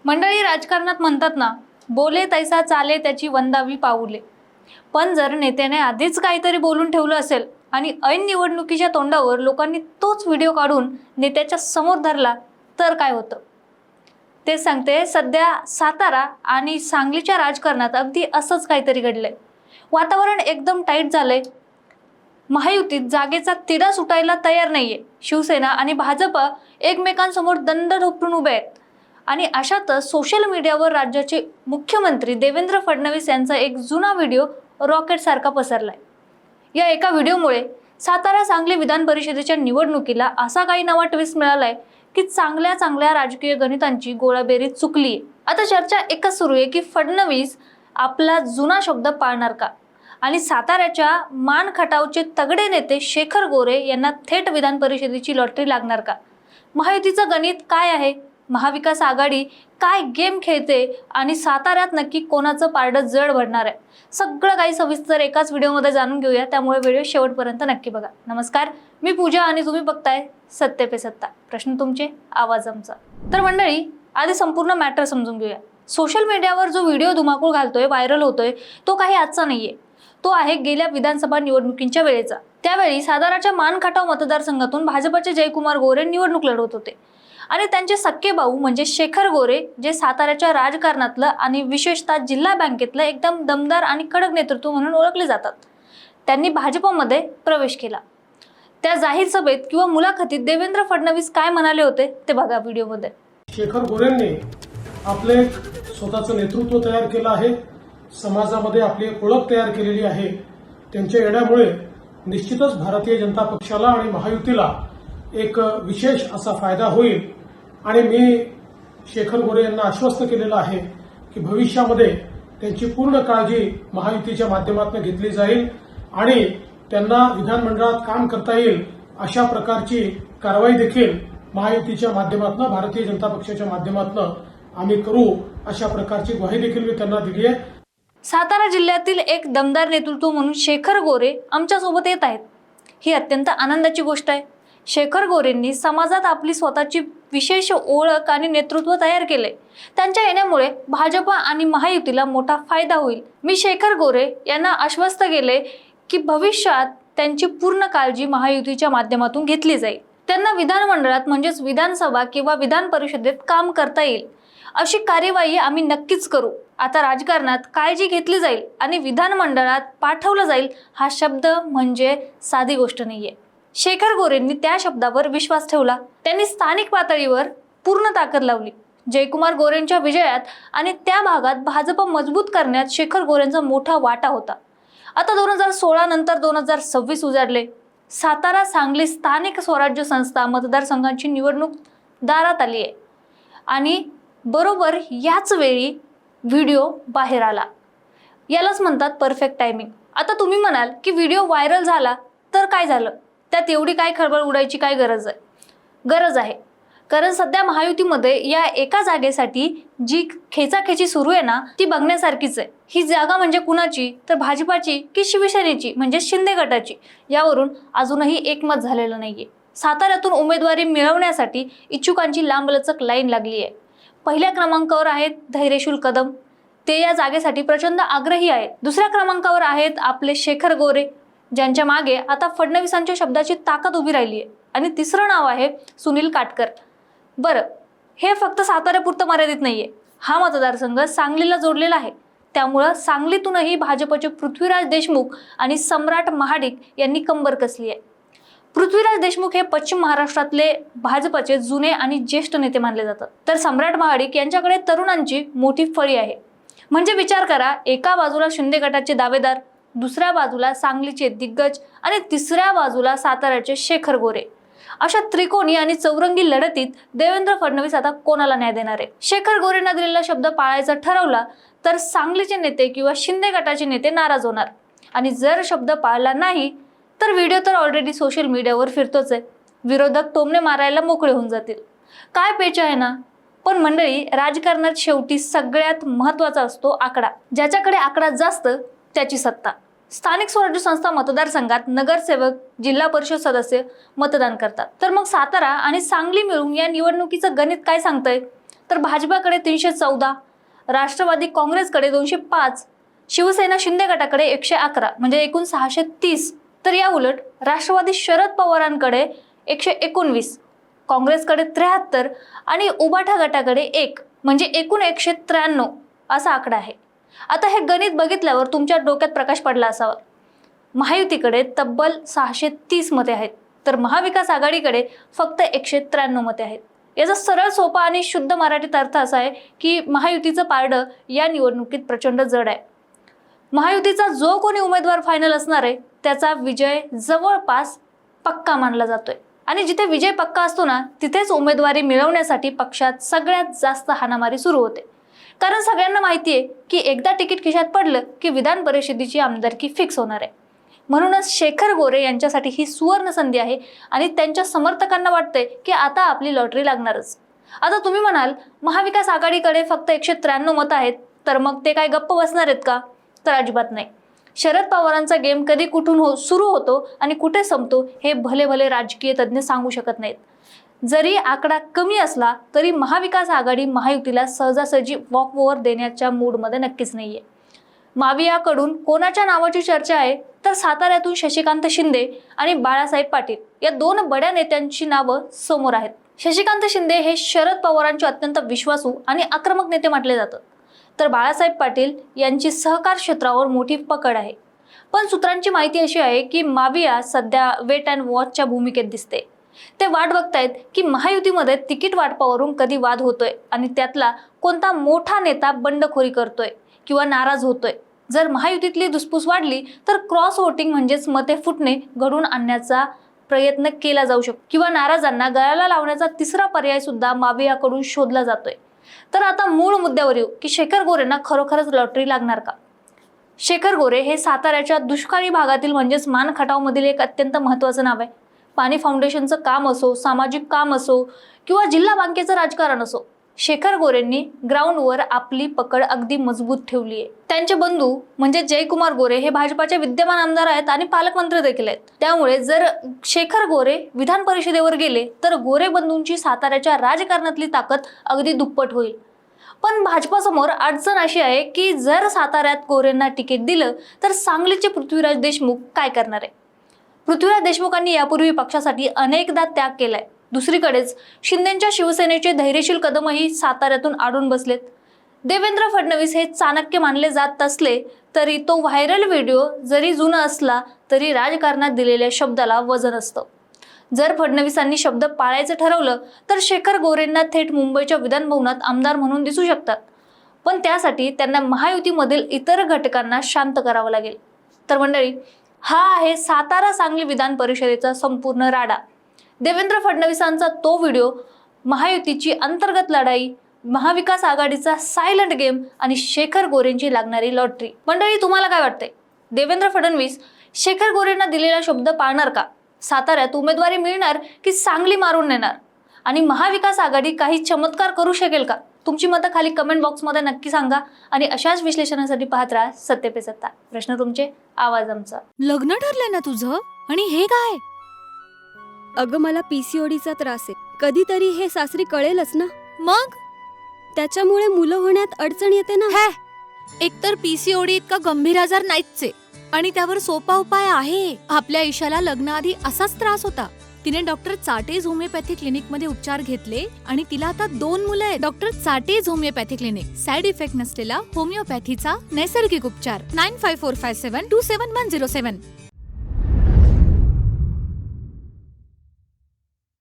मंडळी, राजकारणात म्हणतात ना, बोले तैसा चाले त्याची वंदावी पाऊले. पण जर नेत्याने आधीच काहीतरी बोलून ठेवलं असेल आणि ऐन निवडणुकीच्या तोंडावर लोकांनी तोच व्हिडिओ काढून नेत्याच्या समोर धरला तर काय होतं ते सांगते. सध्या सातारा आणि सांगलीच्या राजकारणात अगदी असंच काहीतरी घडलंय. वातावरण एकदम टाईट झालंय. महायुतीत जागेचा तिढा सुटायला तयार नाहीये. शिवसेना आणि भाजप एकमेकांसमोर दंड ठोकून उभे आहेत. आणि अशातच सोशल मीडियावर राज्याचे मुख्यमंत्री देवेंद्र फडणवीस यांचा एक जुना व्हिडिओ रॉकेट सारखा पसरलाय. या एका व्हिडिओमुळे सातारा सांगली विधान परिषदेच्या निवडणुकीला असा काही नवा ट्विस्ट मिळालाय की चांगल्या राजकीय गणितांची गोळाबेरीज चुकलीये. आता चर्चा एकच सुरू आहे की फडणवीस आपला जुना शब्द पाळणार का आणि साताऱ्याच्या मान खटावचे तगडे नेते शेखर गोरे यांना थेट विधान परिषदेची लॉटरी लागणार का? महायुतीचं गणित काय आहे? महाविकास आघाडी काय गेम खेळते आणि साताऱ्यात नक्की कोणाचं पारडं जड भरणार आहे? सगळं काही सविस्तर एकाच व्हिडिओमध्ये जाणून घेऊया, त्यामुळे व्हिडिओ शेवटपर्यंत नक्की बघा. नमस्कार, मी पूजा आणि तुम्ही बघताय सत्य पे सत्ता. प्रश्न तुमचे, आवाज आमचा. तर मंडळी, आधी संपूर्ण मॅटर समजून घेऊया. सोशल मीडियावर जो व्हिडिओ धुमाकूळ घालतोय, व्हायरल होतोय, तो काही आजचा नाहीये. तो आहे गेल्या विधानसभा निवडणुकींच्या वेळेचा. त्यावेळी साताराच्या मानखटाव मतदारसंघातून भाजपचे जयकुमार गोरे निवडणूक लढवत होते आणि त्यांचे सख्खे भाऊ म्हणजे शेखर गोरे, जे साताऱ्याच्या राजकारणातलं आणि विशेषतः जिल्हा बँकेतलं एकदम दमदार आणि कडक नेतृत्व म्हणून ओळखले जातात, त्यांनी भाजपमध्ये प्रवेश केला. त्या जाहीर सभेत किंवा मुलाखतीत देवेंद्र फडणवीस काय म्हणाले होते ते बघा व्हिडिओमध्ये. शेखर गोरेंनी आपले स्वतःचं नेतृत्व तयार केलं आहे, समाजामध्ये आपली एक ओळख तयार केलेली आहे. त्यांच्या येण्यामुळे निश्चितच भारतीय जनता पक्षाला आणि महायुतीला एक विशेष असा फायदा होईल. आणि मी शेखर गोरे यांना आश्वस्त केलेलं आहे की भविष्यामध्ये त्यांची पूर्ण काळजी महायुतीच्या माध्यमातून घेतली जाईल आणि त्यांना विधानमंडळात काम करता येईल अशा प्रकारची कारवाई देखील महायुतीच्या माध्यमातून, भारतीय जनता पक्षाच्या माध्यमातून आम्ही करू, अशा प्रकारची ग्वाही देखील मी त्यांना दिली आहे. सातारा जिल्ह्यातील एक दमदार नेतृत्व म्हणून शेखर गोरे आमच्यासोबत येत आहेत. ही अत्यंत आनंदाची गोष्ट आहे. शेखर गोरेंनी समाजात आपली स्वतःची विशेष ओळख आणि नेतृत्व तयार केले. त्यांच्या येण्यामुळे भाजप आणि महायुतीला मोठा फायदा होईल. मी शेखर गोरे यांना आश्वस्त केले की भविष्यात त्यांची पूर्ण काळजी महायुतीच्या माध्यमातून घेतली जाईल. त्यांना विधानमंडळात म्हणजेच विधानसभा किंवा विधान परिषदेत काम करता येईल अशी कार्यवाही आम्ही नक्कीच करू. आता राजकारणात काळजी घेतली जाईल आणि विधानमंडळात पाठवलं जाईल हा शब्द म्हणजे साधी गोष्ट नाहीये. शेखर गोरेंनी त्या शब्दावर विश्वास ठेवला. त्यांनी स्थानिक पातळीवर पूर्ण ताकद लावली. जयकुमार गोरेंच्या विजयात आणि त्या भागात भाजप मजबूत करण्यात शेखर गोरेंचा मोठा वाटा होता. आता 2016 नंतर 2026 उजाडले. सातारा सांगली स्थानिक स्वराज्य संस्था मतदारसंघांची निवडणूक दारात आली आहे आणि बरोबर याच वेळी व्हिडिओ बाहेर आला. यालाच म्हणतात परफेक्ट टायमिंग. आता तुम्ही म्हणाल की व्हिडिओ व्हायरल झाला तर काय झालं, त्यात एवढी काय खळबळ उडायची काय गरज आहे? गरज आहे, कारण सध्या महायुतीमध्ये या एका जागेसाठी जी खेचाखेची सुरू आहे ना, ती बघण्यासारखीच आहे. ही जागा म्हणजे कुणाची, तर भाजपाची की शिवसेनेची म्हणजे शिंदे गटाची, यावरून अजूनही एकमत झालेलं नाहीये. साताऱ्यातून उमेदवारी मिळवण्यासाठी इच्छुकांची लांबलचक लाईन लागली आहे. पहिल्या क्रमांकावर आहेत धैर्यशील कदम, ते या जागेसाठी प्रचंड आग्रही आहेत. दुसऱ्या क्रमांकावर आहेत आपले शेखर गोरे, ज्यांच्या मागे आता फडणवीसांच्या शब्दाची ताकद उभी राहिली आहे. आणि तिसरं नाव आहे सुनील काटकर. बरं, हे फक्त साताऱ्यापुरतं मर्यादित नाहीये. हा मतदारसंघ सांगलीला जोडलेला आहे. त्यामुळं सांगलीतूनही भाजपचे पृथ्वीराज देशमुख आणि सम्राट महाडिक यांनी कंबर कसली आहे. पृथ्वीराज देशमुख हे पश्चिम महाराष्ट्रातले भाजपचे जुने आणि ज्येष्ठ नेते मानले जातात, तर सम्राट महाडिक यांच्याकडे तरुणांची मोठी फळी आहे. म्हणजे विचार करा, एका बाजूला शिंदे गटाचे दावेदार, दुसऱ्या बाजूला सांगलीचे दिग्गज आणि तिसऱ्या बाजूला साताऱ्याचे शेखर गोरे. अशा त्रिकोणी आणि चौरंगी लढतीत देवेंद्र फडणवीस आता कोणाला न्याय देणार आहे? शेखर गोरेंना दिलेला शब्द पाळायचा ठरवला तर सांगलीचे नेते किंवा शिंदे गटाचे नेते नाराज होणार आणि जर शब्द पाळला नाही तर व्हिडिओ तर ऑलरेडी सोशल मीडियावर फिरतोच आहे. विरोधक टोमणे मारायला मोकळे होऊन जातील. काय पेच आहे ना. पण मंडळी, राजकारणात शेवटी सगळ्यात महत्त्वाचा असतो आकडा. ज्याच्याकडे आकडा जास्त त्याची सत्ता. स्थानिक स्वराज्य संस्था मतदारसंघात नगरसेवक, जिल्हा परिषद सदस्य मतदान करतात. तर मग सातारा आणि सांगली मिळून या निवडणुकीचं गणित काय सांगतंय? तर भाजपाकडे 314, राष्ट्रवादी काँग्रेसकडे 205, शिवसेना शिंदे गटाकडे 111 म्हणजे एकूण 630. तर या उलट राष्ट्रवादी शरद पवारांकडे 119, काँग्रेसकडे 73 आणि उबाठा गटाकडे 1 म्हणजे एकूण 193 असा आकडा आहे. आता हे गणित बघितल्यावर तुमच्या डोक्यात प्रकाश पडला असावा. महायुतीकडे तब्बल 630 मते आहेत, तर महाविकास आघाडीकडे फक्त 193 मते आहेत. याचा सरळ सोपा आणि शुद्ध मराठीत अर्थ असा आहे की महायुतीचं पारडं या निवडणुकीत प्रचंड जड आहे. महायुतीचा जो कोणी उमेदवार फायनल असणार आहे त्याचा विजय जवळपास पक्का मानला जातोय. आणि जिथे विजय पक्का असतो ना, तिथेच उमेदवारी मिळवण्यासाठी पक्षात सगळ्यात जास्त हाणामारी सुरू होते. कारण सगळ्यांना माहिती आहे की एकदा तिकीट खिशात पडलं की विधान परिषदेची आमदारकी फिक्स होणार आहे. म्हणूनच शेखर गोरे यांच्यासाठी ही सुवर्ण संधी आहे आणि त्यांच्या समर्थकांना वाटतंय की आता आपली लॉटरी लागणारच. आता तुम्ही म्हणाल महाविकास आघाडीकडे फक्त 193 मतं आहेत, तर मग ते काय गप्प बसणार आहेत का? तर अजिबात नाही. शरद पवारांचा गेम कधी कुठून सुरू होतो आणि कुठे संपतो हे भले भले राजकीय तज्ज्ञ सांगू शकत नाहीत. जरी आकडा कमी असला तरी महाविकास आघाडी महायुतीला सहजासहजी वॉक ओव्हर देण्याच्या मूडमध्ये नक्कीच नाहीये. मावियाकडून कोणाच्या नावाची चर्चा आहे तर साताऱ्यातून शशिकांत शिंदे आणि बाळासाहेब पाटील या 2 बड्या नेत्यांची नावं समोर आहेत. शशिकांत शिंदे हे शरद पवारांचे अत्यंत विश्वासू आणि आक्रमक नेते म्हटले जातात, तर बाळासाहेब पाटील यांची सहकार क्षेत्रावर मोठी पकड आहे. पण सूत्रांची माहिती अशी आहे की माविया सध्या वेट अँड वॉचच्या भूमिकेत दिसते. ते वाट बघतायत की महायुतीमध्ये तिकीट वाटपावरून कधी वाद होतोय आणि त्यातला कोणता मोठा नेता बंडखोरी करतोय किंवा नाराज होतोय. जर महायुतीतली धुसफूस वाढली तर क्रॉस वोटिंग म्हणजेच मते फुटणे घडून आणण्याचा प्रयत्न केला जाऊ शकतो किंवा नाराजांना गळाला लावण्याचा तिसरा पर्याय सुद्धा मावियाकडून शोधला जातोय. तर आता मूळ मुद्द्यावर येऊ की शेखर गोरेंना खरोखरच लॉटरी लागणार का? शेखर गोरे हे साताऱ्याच्या दुष्काळी भागातील म्हणजेच मानखटावमधील एक अत्यंत महत्त्वाचं नाव आहे. पाणी फाउंडेशनचं काम असो, सामाजिक काम असो किंवा जिल्हा बँकेचं राजकारण असो, शेखर गोरेंनी ग्राउंडवर आपली पकड अगदी मजबूत ठेवली आहे. त्यांचे बंधू म्हणजे जयकुमार गोरे हे भाजपाचे विद्यमान आमदार आहेत आणि पालकमंत्री देखील आहेत. त्यामुळे जर शेखर गोरे विधान परिषदेवर गेले तर गोरे बंधूंची साताऱ्याच्या राजकारणातली ताकद अगदी दुप्पट होईल. पण भाजपासमोर अडचण अशी आहे की जर साताऱ्यात गोरेंना तिकीट दिलं तर सांगलीचे पृथ्वीराज देशमुख काय करणार आहे? पृथ्वीराज देशमुखांनी यापूर्वी पक्षासाठी अनेकदा त्याग केलाय. दुसरीकडेच शिंदेच्या शिवसेनेचे धैर्यशील कदमही साताऱ्यातून आडून बसलेत. देवेंद्र फडणवीस हे चाणक्य मानले जात असले तरी तो व्हायरल व्हिडिओ जरी जुना असला तरी राजकारणात दिलेल्या शब्दाला वजन असतं. जर फडणवीसांनी शब्द पाळायचं ठरवलं तर शेखर गोरेंना थेट मुंबईच्या विधानभवनात आमदार म्हणून दिसू शकतात. पण त्यासाठी त्यांना महायुतीमधील इतर घटकांना शांत करावं लागेल. तर मंडळी, हा आहे सातारा सांगली विधान परिषदेचा संपूर्ण राडा. देवेंद्र फडणवीसांचा तो व्हिडिओ, महायुतीची अंतर्गत लढाई, महाविकास आघाडीचा सायलेंट गेम आणि शेखर गोरेंची लागणारी लॉटरी. मंडळी, तुम्हाला काय वाटतंय? देवेंद्र फडणवीस शेखर गोरेंना दिलेला शब्द पाळणार का? साताऱ्यात उमेदवारी मिळणार की सांगली मारून नेणार? आणि महाविकास आघाडी काही चमत्कार करू शकेल का? तुमची मतं खाली कमेंट बॉक्समध्ये नक्की सांगा आणि अशाच विश्लेषणासाठी पाहत राहा सत्य पे सत्ता. प्रश्न तुमचे, आवाज आमचा. लग्न ठरलंय ना तुझं? आणि हे काय? अगं, मला पीसीओडीचा त्रास आहे. कधीतरी हे सासरी कळेलच ना. मग त्याच्यामुळे मुलं होण्यात अडचण येते ना. हे एकतर पीसीओडी इतका गंभीर आजार नाहीच आहे आणि त्यावर सोपा उपाय आहे. आपल्या ईशाला लग्नाआधी असाच त्रास होता. तिने डॉक्टर चाटेज होमिओपॅथी क्लिनिक मध्ये उपचार घेतले आणि तिला आता 2 मुलं आहेत. Doctor Chate's homeopathy clinic, side effect नसलेला होमिओपॅथीचा नैसर्गिक उपचार. 9545727107.